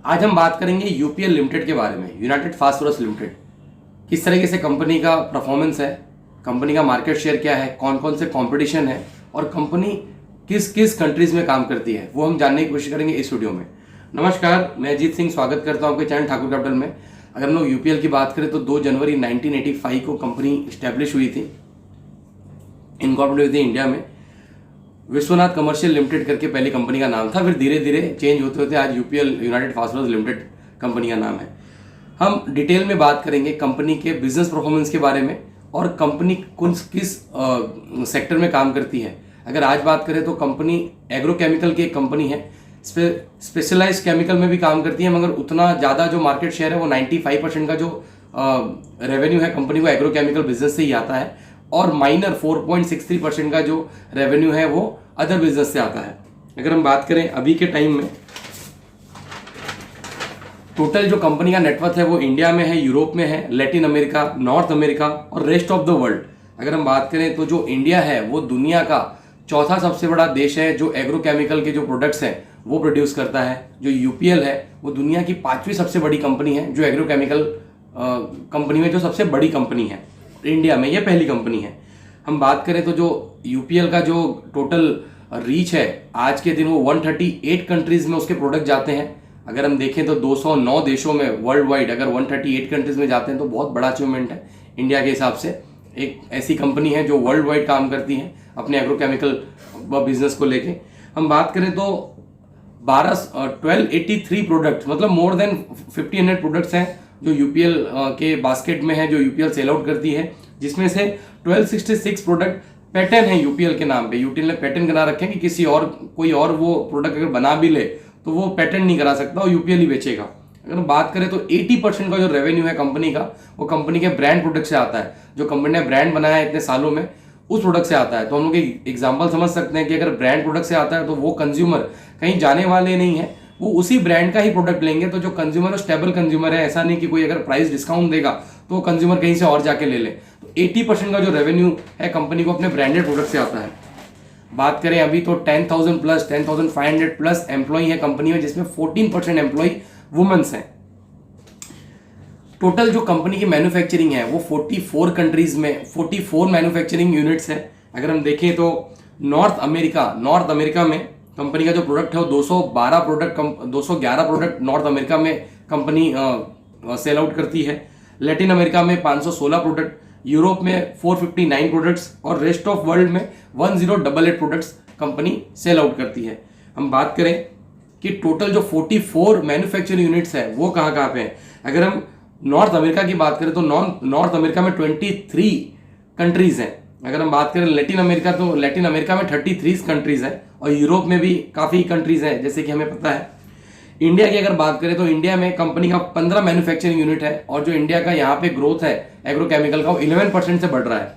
आज हम बात करेंगे यूपीएल लिमिटेड के बारे में, यूनाइटेड फास्फोरस लिमिटेड। किस तरीके से कंपनी का परफॉर्मेंस है, कंपनी का मार्केट शेयर क्या है, कौन कौन से कंपटीशन है और कंपनी किस किस कंट्रीज में काम करती है, वो हम जानने की कोशिश करेंगे इस वीडियो में। नमस्कार, मैं अजीत सिंह स्वागत करता हूं आपके चैनल ठाकुर कैपिटल में। अगर हम लोग यूपीएल की बात करें तो 2 जनवरी 1985 को कंपनी स्टैब्लिश हुई थी, इनकॉर्पोरेट हुई थी इंडिया में। विश्वनाथ कमर्शियल लिमिटेड करके पहली कंपनी का नाम था, फिर धीरे धीरे चेंज होते होते आज UPL United phosphorus limited company का नाम है। हम डिटेल में बात करेंगे कंपनी के बिजनेस परफॉर्मेंस के बारे में और कंपनी किस सेक्टर में काम करती है। अगर आज बात करें तो कंपनी एग्रोकेमिकल की एक कंपनी है, स्पेशलाइज केमिकल में भी काम करती है, मगर उतना ज़्यादा जो मार्केट शेयर है वो 95% का जो रेवेन्यू है कंपनी को एग्रोकेमिकल बिजनेस से ही आता है और माइनर 4.63% का जो रेवेन्यू है वो अदर बिजनेस से आता है। अगर हम बात करें अभी के टाइम में, टोटल जो कंपनी का नेटवर्थ है वो इंडिया में है, यूरोप में है, लैटिन अमेरिका, नॉर्थ अमेरिका और रेस्ट ऑफ द वर्ल्ड। अगर हम बात करें तो जो इंडिया है वो दुनिया का चौथा सबसे बड़ा देश है जो एग्रोकेमिकल के जो प्रोडक्ट्स हैं वो प्रोड्यूस करता है। जो यूपीएल है वो दुनिया की 5वीं सबसे बड़ी कंपनी है जो एग्रोकेमिकल कंपनी में जो सबसे बड़ी कंपनी है इंडिया में, ये पहली कंपनी है। हम बात करें तो जो यूपीएल का जो टोटल रीच है आज के दिन वो 138 कंट्रीज में उसके प्रोडक्ट जाते हैं। अगर हम देखें तो 209 देशों में वर्ल्ड वाइड अगर 138 कंट्रीज में जाते हैं तो बहुत बड़ा अचीवमेंट है इंडिया के हिसाब से। एक ऐसी कंपनी है जो वर्ल्ड वाइड काम करती है अपने एग्रोकेमिकल बिजनेस को लेके। हम बात करें तो 1283 प्रोडक्ट, मतलब मोर देन 1500 प्रोडक्ट्स हैं जो यूपीएल के बास्केट में है, जो यूपीएल सेल आउट करती है, जिसमें से 1266 प्रोडक्ट पैटर्न है यूपीएल के नाम पे। यूपीएल ने पैटर्न करा रखे हैं कि किसी और कोई और वो प्रोडक्ट अगर बना भी ले तो वो पैटर्न नहीं करा सकता और यूपीएल ही बेचेगा। अगर हम बात करें तो 80% का जो रेवेन्यू है कंपनी का वो कंपनी के ब्रांड प्रोडक्ट से आता है। जो कंपनी ने ब्रांड बनाया है इतने सालों में उस प्रोडक्ट से आता है। तो हम लोग एग्जाम्पल समझ सकते हैं कि अगर ब्रांड प्रोडक्ट से आता है तो वो कंज्यूमर कहीं जाने वाले नहीं है, वो उसी ब्रांड का ही प्रोडक्ट लेंगे। तो जो कंज्यूमर है स्टेबल कंज्यूमर है, ऐसा नहीं कि कोई अगर प्राइस डिस्काउंट देगा तो कंज्यूमर कहीं से और जाके ले ले। तो 80% का जो रेवेन्यू है कंपनी को अपने ब्रांडेड प्रोडक्ट से आता है। बात करें अभी तो 10,000 प्लस 10,500 प्लस एम्प्लॉई है कंपनी में, जिसमें 14% एम्प्लॉई वुमेन्स हैं। टोटल जो कंपनी की मैन्युफैक्चरिंग है वो 44 कंट्रीज में 44 मैन्युफैक्चरिंग यूनिट्स है। अगर हम देखें तो नॉर्थ अमेरिका में कंपनी का जो प्रोडक्ट है वो 211 प्रोडक्ट नॉर्थ अमेरिका में कंपनी सेल आउट करती है। लैटिन अमेरिका में 516 प्रोडक्ट, यूरोप में 459 प्रोडक्ट्स और रेस्ट ऑफ वर्ल्ड में 1088 प्रोडक्ट्स कंपनी सेल आउट करती है। हम बात करें कि टोटल जो 44 मैन्युफैक्चरिंग यूनिट्स है वो कहाँ कहाँ पे हैं। अगर हम नॉर्थ अमेरिका की बात करें तो नॉर्थ अमेरिका में 23 कंट्रीज हैं। अगर हम बात करें लैटिन अमेरिका तो लैटिन अमेरिका में 33 कंट्रीज हैं और यूरोप में भी काफ़ी कंट्रीज हैं जैसे कि हमें पता है। इंडिया की अगर बात करें तो इंडिया में कंपनी का 15 मैन्युफैक्चरिंग यूनिट है और जो इंडिया का यहाँ पे ग्रोथ है एग्रोकेमिकल का वो 11% से बढ़ रहा है।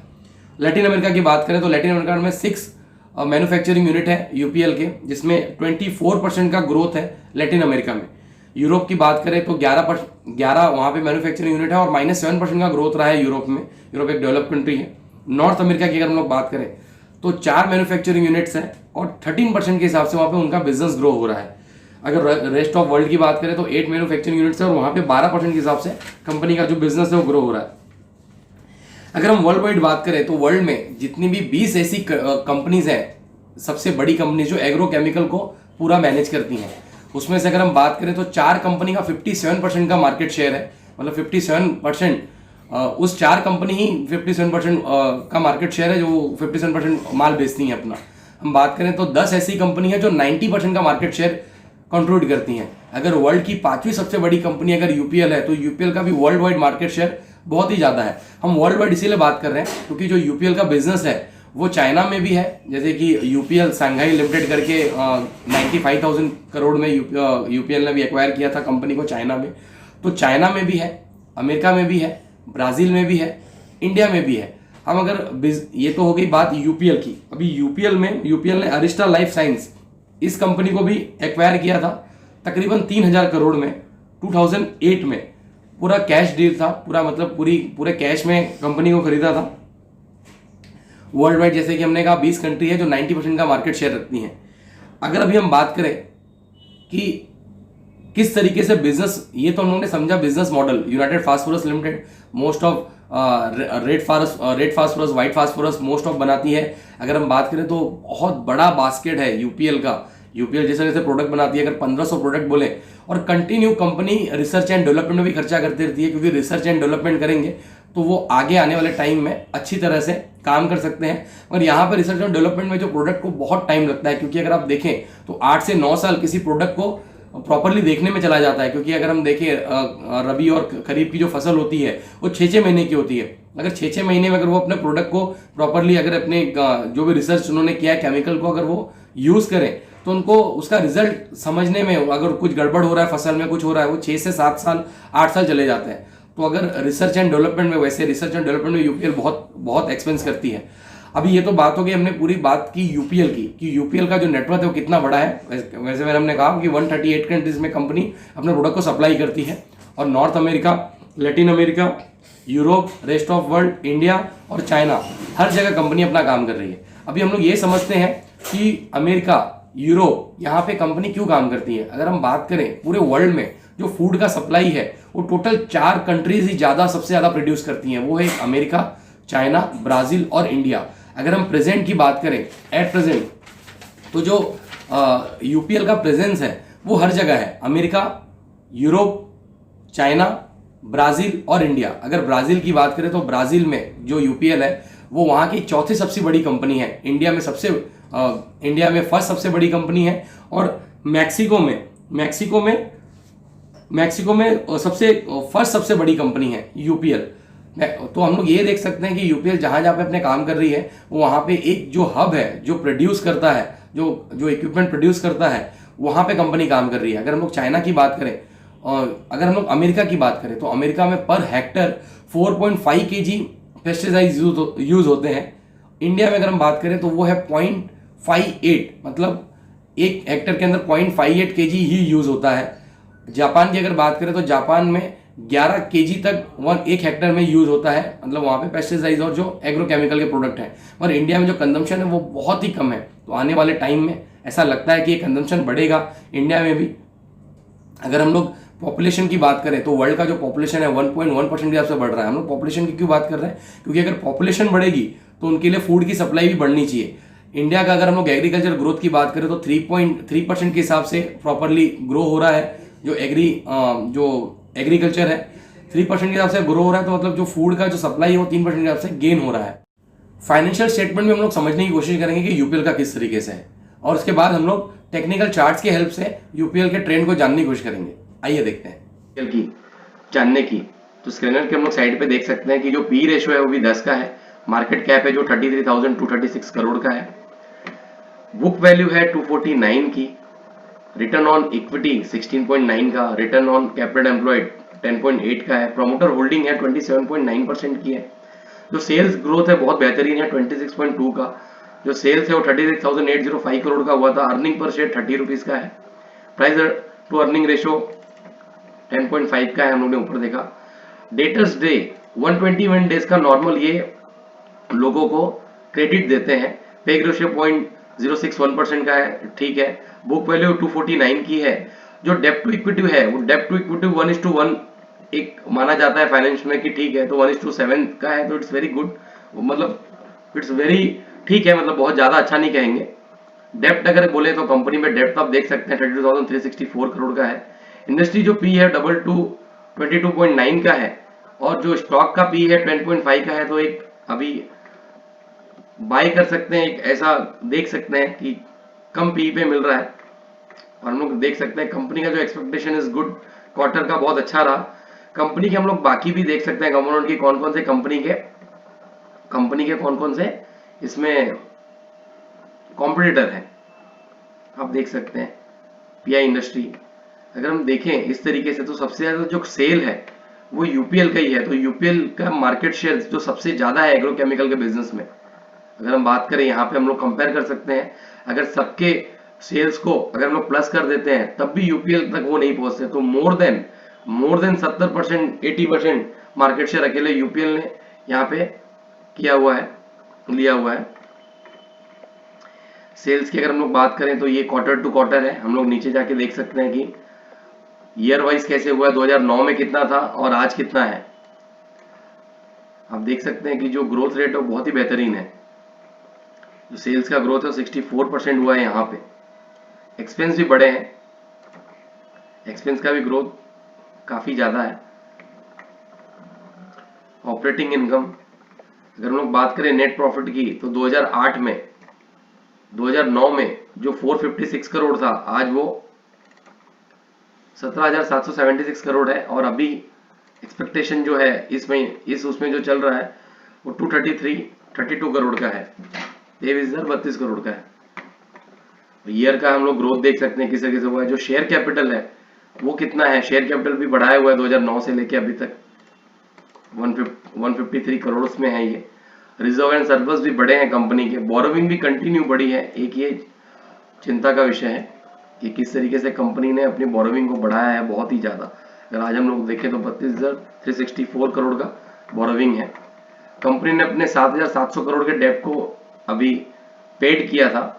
लैटिन अमेरिका की बात करें तो लैटिन अमेरिका में 6 मैन्युफैक्चरिंग यूनिट है यूपीएल के, जिसमें 24% का ग्रोथ है लैटिन अमेरिका में। यूरोप की बात करें तो 11 वहाँ पे मैन्युफैक्चरिंग यूनिट है और -7% का ग्रोथ रहा है यूरोप में। यूरोप एक डेवलप कंट्री है। नॉर्थ अमेरिका की अगर हम लोग बात करें तो 4 मैन्युफैक्चरिंग यूनिट्स हैं और 13% के हिसाब से वहाँ पे उनका बिजनेस ग्रो हो रहा है। अगर रेस्ट ऑफ वर्ल्ड की बात करें तो 8 मैन्युफैक्चरिंग यूनिट्स है और वहाँ पे 12% के हिसाब से कंपनी का जो बिजनेस है वो ग्रो हो रहा है। अगर हम वर्ल्ड वाइड बात करें तो वर्ल्ड में जितनी भी 20 ऐसी कंपनीज हैं, सबसे बड़ी कंपनीज जो एग्रोकेमिकल को पूरा मैनेज करती हैं, उसमें से अगर हम बात करें तो 4 कंपनी का 57% का मार्केट शेयर है। मतलब 57% उस 4 कंपनी ही 57% का मार्केट शेयर है जो 57% माल बेचती हैं अपना। हम बात करें तो 10 ऐसी कंपनी है जो 90% का मार्केट शेयर कंट्रीब्यूट करती हैं। अगर वर्ल्ड की 5वीं सबसे बड़ी कंपनी अगर यूपीएल है तो यूपीएल का भी वर्ल्ड वाइड मार्केट शेयर बहुत ही ज़्यादा है। हम वर्ल्ड वाइड इसीलिए बात कर रहे हैं क्योंकि जो यूपीएल का बिजनेस है वो चाइना में भी है, जैसे कि यूपीएल शंघाई लिमिटेड करके 95,000 करोड़ में यूपीएल ने भी एक्वायर किया था कंपनी को चाइना में। तो चाइना में भी है, अमेरिका में भी है, ब्राज़ील में भी है, इंडिया में भी है। हम अगर ये तो हो गई बात यूपीएल की। अभी यूपीएल ने अरिस्टा लाइफ साइंस इस कंपनी को भी एक्वायर किया था तकरीबन 3,000 करोड़ में 2008 में। पूरा कैश डील था, पूरा मतलब पूरे कैश में कंपनी को खरीदा था। वर्ल्ड वाइड जैसे कि हमने कहा 20 कंट्री है जो 90% का मार्केट शेयर रखती हैं। अगर अभी हम बात करें कि किस तरीके से बिजनेस, ये तो हम लोगों ने समझा business model. United phosphorus limited most of red phosphorus, white phosphorus most of बनाती है। अगर हम बात करें तो बहुत बड़ा बास्केट है यूपीएल का। यूपीएल जैसे जैसे प्रोडक्ट बनाती है, अगर 1500 प्रोडक्ट बोले, और continue company research and development में भी खर्चा करती रहती है, क्योंकि रिसर्च एंड डेवलपमेंट करेंगे तो वो आगे आने वाले टाइम में अच्छी तरह से काम कर सकते हैं। और यहाँ पर रिसर्च एंड डेवलपमेंट में जो प्रोडक्ट को बहुत टाइम लगता है, क्योंकि अगर आप देखें तो 8 से 9 साल किसी प्रोडक्ट को प्रॉपरली देखने में चला जाता है। क्योंकि अगर हम देखें रबी और खरीफ की जो फसल होती है वो 6-6 महीने की होती है। अगर 6-6 महीने में अगर वो अपने प्रोडक्ट को प्रॉपरली, अगर अपने जो भी रिसर्च उन्होंने किया है केमिकल को, अगर वो यूज़ करें तो उनको उसका रिजल्ट समझने में, अगर कुछ गड़बड़ हो रहा है फसल में, कुछ हो रहा है, वो 6 से 7 साल 8 साल चले जाते हैं। तो अगर रिसर्च एंड डेवलपमेंट में, वैसे रिसर्च एंड डेवलपमेंट में यूपीएल बहुत बहुत एक्सपेंस करती है। अभी ये तो बात हो गई, हमने पूरी बात की यूपीएल की, कि यूपीएल का जो नेटवर्क है वो कितना बड़ा है। वैसे मैंने हमने कहा कि 138 कंट्रीज में कंपनी अपने प्रोडक्ट को सप्लाई करती है, और north America, Latin America, Europe, rest of world, India और चाइना, हर जगह कंपनी अपना काम कर रही है। अभी हम लोग ये समझते हैं कि अमेरिका, यूरोप, यहाँ पे कंपनी क्यों काम करती है। अगर हम बात करें पूरे वर्ल्ड में जो फूड का सप्लाई है वो टोटल 4 कंट्रीज ही सबसे ज़्यादा प्रोड्यूस करती हैं। वो है अमेरिका, चाइना, ब्राज़ील और इंडिया। अगर हम प्रेजेंट की बात करें, एट प्रेजेंट, तो जो यूपीएल का प्रेजेंस है वो हर जगह है। अमेरिका, यूरोप, चाइना, ब्राज़ील और इंडिया। अगर ब्राज़ील की बात करें तो ब्राज़ील में जो यूपीएल है वो वहाँ की चौथी सबसे बड़ी कंपनी है। इंडिया में फर्स्ट सबसे बड़ी कंपनी है, और मैक्सिको में सबसे बड़ी कंपनी है यूपीएल। तो हम लोग ये देख सकते हैं कि यूपीएल जहाँ जहाँ पे अपने काम कर रही है, वो वहाँ पे एक जो हब है, जो प्रोड्यूस करता है, जो इक्विपमेंट प्रोड्यूस करता है, वहाँ पे कंपनी काम कर रही है। अगर हम लोग चाइना की बात करें और अगर हम लोग अमेरिका की बात करें, तो अमेरिका में per hectare 4.5 kg pesticide use होते हैं। इंडिया में अगर हम बात करें तो वो है 0.58, मतलब एक हेक्टर के अंदर 0.58 kg ही यूज होता है। जापान की अगर बात करें तो जापान में 11 kg तक एक हेक्टर में यूज होता है, मतलब वहाँ पे पेस्टिसाइड और जो एग्रोकेमिकल के प्रोडक्ट हैं। और इंडिया में जो कंजम्पशन है वो बहुत ही कम है। तो आने वाले टाइम में ऐसा लगता है कि ये कंजम्पशन बढ़ेगा इंडिया में भी। अगर हम लोग पॉपुलेशन की बात करें तो वर्ल्ड का जो पॉपुलेशन है 1.1% के हिसाब से बढ़ रहा है। हम लोग पॉपुलेशन की क्यों बात कर रहे हैं, क्योंकि अगर पॉपुलेशन बढ़ेगी तो उनके लिए फूड की सप्लाई भी बढ़नी चाहिए। इंडिया का अगर हम लोग एग्रीकल्चर ग्रोथ की बात करें तो 3.3% के हिसाब से प्रॉपरली ग्रो हो रहा है। जो एग्रीकल्चर है 3% के हिसाब से ग्रो हो रहा है, तो मतलब जो फूड का जो सप्लाई है वो 3% के हिसाब से गेन हो रहा है। फाइनेंशियल स्टेटमेंट में हम लोग समझने की कोशिश करेंगे कि यूपीएल का किस तरीके से है, और उसके बाद हम लोग टेक्निकल चार्ट्स की हेल्प से यूपीएल के ट्रेंड को जानने की कोशिश करेंगे। आइए देखते हैं यूपीएल की जानने की। तो स्क्रीनर के हम लोग साइड पे देख सकते हैं कि जो पी रेशियो है वो भी 10 का है। मार्केट कैप है जो 33,236 करोड़ का है। बुक वैल्यू है 249 की। रिटर्न ऑन इक्विटी 16.9 का। रिटर्न ऑन कैपिटल एम्प्लॉयड 10.8 का है। प्रमोटर होल्डिंग है 27.9% की है। जो सेल्स ग्रोथ है बहुत बेहतरीन है 26.2 का। जो सेल्स है वो 36,805 करोड़ का हुआ था। अर्निंग पर शेयर 30 रुपीज का है। प्राइस टू अर्निंग रेशियो 10.5 का है, हम लोग ने ऊपर देखा। डेटर्स डे 121 डेज का नॉर्मल ये लोगों को क्रेडिट देते हैं। पे रेशियो 0.061% का है, ठीक है। बुक वैल्यू 249 की है। जो डेप्ट टू इक्विटी है वो डेप्ट टू इक्विटी 1:1 एक माना जाता है फाइनेंस में कि ठीक है, तो 1:7 का है, तो इट्स वेरी गुड, मतलब इट्स वेरी ठीक है, मतलब बहुत ज्यादा अच्छा नहीं कहेंगे। डेप्ट अगर बोले तो कंपनी में डेप्ट आप देख सकते हैं 32,364 करोड़ का है। इंडस्ट्री जो पी है 22.9 का है, और जो स्टॉक का पी है 10.5 का है। तो एक अभी बाय कर सकते हैं, एक ऐसा देख सकते हैं कि कम पी पे मिल रहा है। और हम लोग देख सकते हैं कंपनी का जो एक्सपेक्टेशन इज गुड, क्वार्टर का बहुत अच्छा रहा। कंपनी के हम लोग बाकी भी देख सकते हैं कंपोनेंट की कौन कौन से कंपनी के कौन कौन से इसमें कॉम्पिटिटर है, आप देख सकते हैं। पीआई इंडस्ट्री अगर हम देखें इस तरीके से, तो सबसे ज्यादा जो सेल है वो यूपीएल का ही है। तो यूपीएल का मार्केट शेयर जो सबसे ज्यादा है एग्रोकेमिकल के बिजनेस में, अगर हम बात करें यहाँ पे हम लोग कंपेयर कर सकते हैं। अगर सबके सेल्स को अगर हम लोग प्लस कर देते हैं तब भी यूपीएल तक वो नहीं पहुंचते। तो मोर देन 70% 80% मार्केट शेयर अकेले यूपीएल ने यहाँ पे लिया हुआ है। सेल्स की अगर हम लोग बात करें तो ये क्वार्टर टू क्वार्टर है। हम लोग नीचे जाके देख सकते हैं कि ईयर वाइज कैसे हुआ है, 2009 में कितना था और आज कितना है। आप देख सकते हैं कि जो ग्रोथ रेट है वो बहुत ही बेहतरीन है। जो सेल्स का ग्रोथ है 64% हुआ है यहाँ पे। एक्सपेंस भी बड़े हैं, एक्सपेंस का भी ग्रोथ काफ़ी ज़्यादा है। ऑपरेटिंग इनकम, अगर हम लोग बात करें नेट प्रॉफिट की, तो 2009 में जो 456 करोड़ था, आज वो 17,776 करोड़ है। और अभी एक्सपेक्टेशन जो है उसमें जो चल रहा है वो 32 करोड़ का है, 23,032 करोड़ का है। ईयर का हम लोग ग्रोथ देख सकते हैं किस तरीके से हुआ है। जो शेयर कैपिटल है वो कितना है, शेयर कैपिटल भी बढ़ाया हुआ है 2009 से लेके अभी तक 153 करोड़ में है ये। रिजर्व एंड सर्विस भी बड़े हैं कंपनी के। बोरोविंग भी कंटिन्यू बढ़ी है। एक ये चिंता का विषय है कि किस तरीके से कंपनी ने अपनी बोरोविंग को बढ़ाया है बहुत ही ज़्यादा। अगर आज हम लोग देखें तो 32,364 करोड़ का बोरोविंग है। कंपनी ने अपने 7,700 करोड़ के डेब्ट को अभी पेड किया था।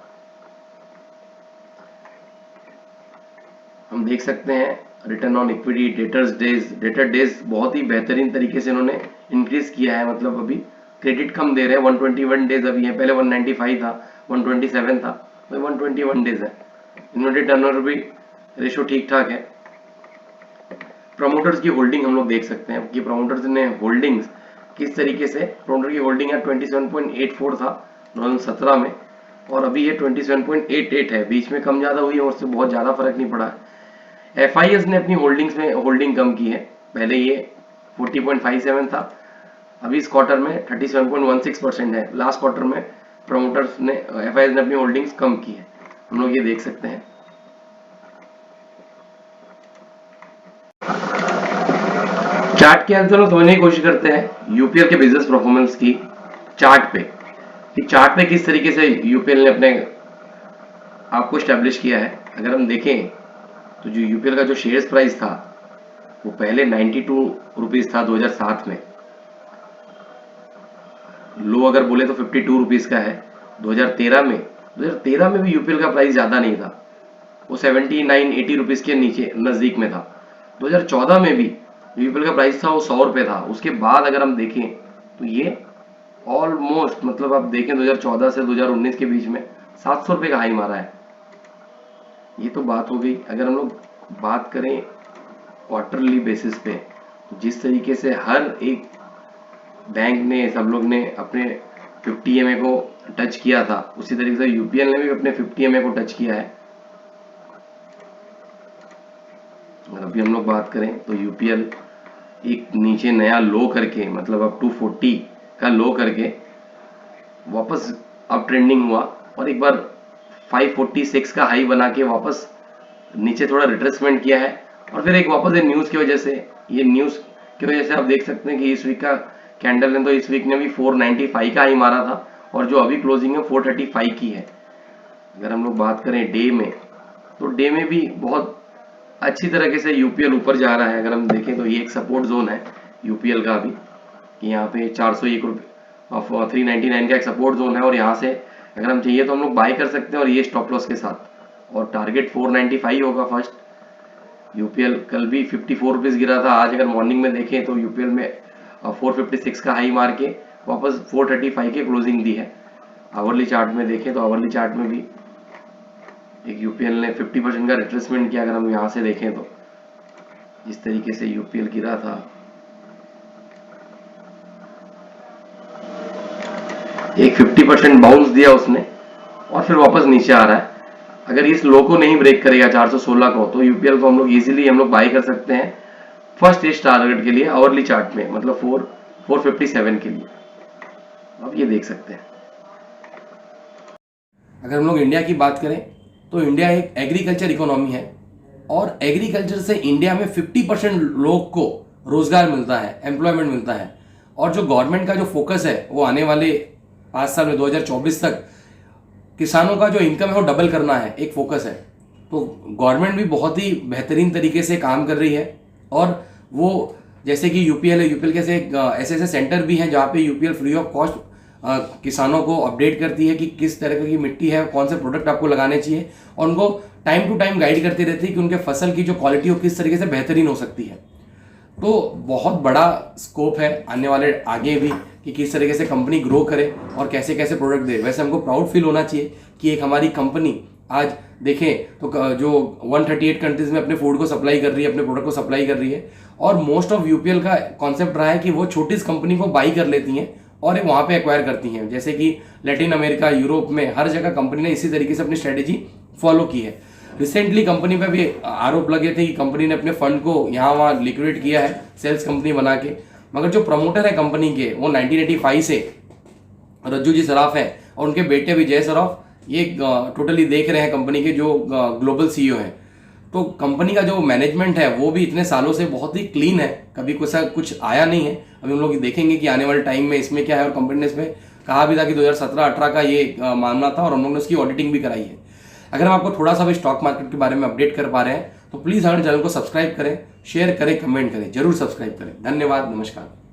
हम देख सकते हैं return on equity, debtor days बहुत ही बेहतरीन तरीके से इन्होंने इंक्रीज किया है। मतलब अभी क्रेडिट कम दे रहे हैं, 121 डेज अभी है, पहले 195 था, 127 था, तो 121 डेज है। इन्वेंटरी टर्नओवर भी रेशो ठीक ठाक है। प्रमोटर्स की होल्डिंग हम लोग देख सकते हैं कि प्रमोटर्स ने होल्डिंग्स किस तरीके से, प्रमोटर की होल्डिंग है 27.84 था 2017 में, और अभी ये 27.88 है। बीच में कम ज़्यादा हुई है, उससे बहुत ज़्यादा फर्क नहीं पड़ा है। FIS ने अपनी होल्डिंग्स में होल्डिंग कम की है। पहले ये 40.57 था, अभी इस क्वार्टर में 37.16% है। लास्ट क्वार्टर में प्रमोटर्स ने FIS ने अपनी होल्डिंग्स कम की है, हम लोग ये देख सकते हैं। चार्ट के अंदर हम समझने की कोशिश करते हैं यूपीएल के बिजनेस परफॉर्मेंस की चार्ट पे, कि चार्ट पे किस तरीके से यूपीएल ने अपने आप को स्टैब्लिश किया है। अगर हम देखें तो जो यूपीएल का जो शेयर्स प्राइस था वो पहले 92 रुपीज था 2007 में। लो अगर बोले तो 52 रुपीज का है 2013 में भी यूपीएल का प्राइस ज्यादा नहीं था, वो 79-80 रुपीज के नीचे नजदीक में था। 2014 में भी यूपीएल का प्राइस था वो 100 रुपये था। उसके बाद अगर हम देखें तो ये ऑलमोस्ट, मतलब आप देखें 2014 से 2019 के बीच में 700 रुपये का हाई मारा है। ये तो बात हो गई। अगर हम लोग बात करें क्वार्टरली बेसिस पे, तो जिस तरीके से हर एक बैंक ने, सब लोग ने अपने 50 EMA को टच किया था, उसी तरीके से यूपीएल ने भी अपने 50 EMA को टच किया है। अगर अभी हम लोग बात करें तो यूपीएल एक नीचे नया लो करके, मतलब अब 240 का लो करके वापस अब ट्रेंडिंग हुआ, और एक बार 546 का हाई बना के वापस नीचे थोड़ा रिट्रेसमेंट किया है। और फिर एक वापस न्यूज़ की वजह से आप देख सकते हैं कि इस वीक का कैंडल ने, तो इस वीक ने भी 495 का हाई मारा था, और जो अभी क्लोजिंग है 435 की है। अगर हम लोग बात करें डे में, तो डे में भी बहुत अच्छी तरीके से यूपीएल ऊपर जा रहा है। अगर हम देखें तो ये एक सपोर्ट जोन है यूपीएल का भी, कि यहाँ पे 401 रुपये 399 का एक सपोर्ट जोन है, और यहाँ से अगर हम चाहिए तो हम लोग बाय कर सकते हैं, और ये स्टॉप लॉस के साथ। और टारगेट 495 होगा फर्स्ट। यूपीएल कल भी 54 रुपीज गिरा था, आज अगर मॉर्निंग में देखें तो यूपीएल में 456 का हाई मार के वापस 435 के क्लोजिंग दी है। आवरली चार्ट में देखें तो आवरली चार्ट में भी एक यूपीएल ने 50% का रिट्रेसमेंट किया। अगर हम यहाँ से देखें तो इस तरीके से यूपीएल गिरा था, एक 50% बाउंस दिया उसने, और फिर वापस नीचे आ रहा है। अगर इस लो को नहीं ब्रेक करेगा 416 को, तो यूपीएल को हम लोग इजीली बाय कर सकते हैं फर्स्ट स्टेज टारगेट के लिए आवरली चार्ट में, मतलब 457 के लिए। आप ये देख सकते हैं। अगर हम लोग इंडिया की बात करें तो इंडिया एक एग्रीकल्चर इकोनॉमी है, और एग्रीकल्चर से इंडिया में 50% लोग को रोजगार मिलता है, एम्प्लॉयमेंट मिलता है। और जो गवर्नमेंट का जो फोकस है वो आने वाले 5 साल में 2024 तक किसानों का जो इनकम है वो डबल करना है, एक फोकस है। तो गवर्नमेंट भी बहुत ही बेहतरीन तरीके से काम कर रही है, और वो जैसे कि यूपीएल है, यूपीएल के ऐसे ऐसे सेंटर भी हैं जहाँ पे यूपीएल फ्री ऑफ कॉस्ट किसानों को अपडेट करती है कि किस तरह की मिट्टी है, कौन से प्रोडक्ट आपको लगाने चाहिए, और उनको टाइम टू टाइम गाइड करती रहती है कि उनके फसल की जो क्वालिटी हो किस तरीके से बेहतरीन हो सकती है। तो बहुत बड़ा स्कोप है आने वाले आगे भी कि किस तरीके से कंपनी ग्रो करे और कैसे कैसे प्रोडक्ट दे। वैसे हमको प्राउड फील होना चाहिए कि एक हमारी कंपनी आज देखें तो जो 138 कंट्रीज में अपने फूड को सप्लाई कर रही है, अपने प्रोडक्ट को सप्लाई कर रही है, और मोस्ट ऑफ यूपीएल का कॉन्सेप्ट रहा है कि वो छोटी कंपनी को बाई कर लेती हैं और वहाँ पे एक्वायर करती हैं। जैसे कि लैटिन अमेरिका, यूरोप में हर जगह कंपनी ने इसी तरीके से अपनी स्ट्रेटेजी फॉलो की है। रिसेंटली कंपनी पे भी आरोप लगे थे कि कंपनी ने अपने फंड को यहाँ वहाँ लिक्विडेट किया है सेल्स कंपनी बना के, मगर जो प्रमोटर है कंपनी के वो 1985 से रज्जू जी सराफ है और उनके बेटे विजय सराफ ये टोटली देख रहे हैं कंपनी के जो ग्लोबल सीईओ हैं। तो कंपनी का जो मैनेजमेंट है वो भी इतने सालों से बहुत ही क्लीन है, कभी कुछ आया नहीं है। अभी हम लोग देखेंगे कि आने वाले टाइम में इसमें क्या है, और कंपनी ने इसमें कहा भी था कि 2017-18 का ये मामला था और हम लोग ने उसकी ऑडिटिंग भी कराई है। अगर हम आपको थोड़ा सा भी स्टॉक मार्केट के बारे में अपडेट कर पा रहे हैं तो प्लीज़ हमारे चैनल को सब्सक्राइब करें, शेयर करें, कमेंट करें, जरूर सब्सक्राइब करें। धन्यवाद, नमस्कार।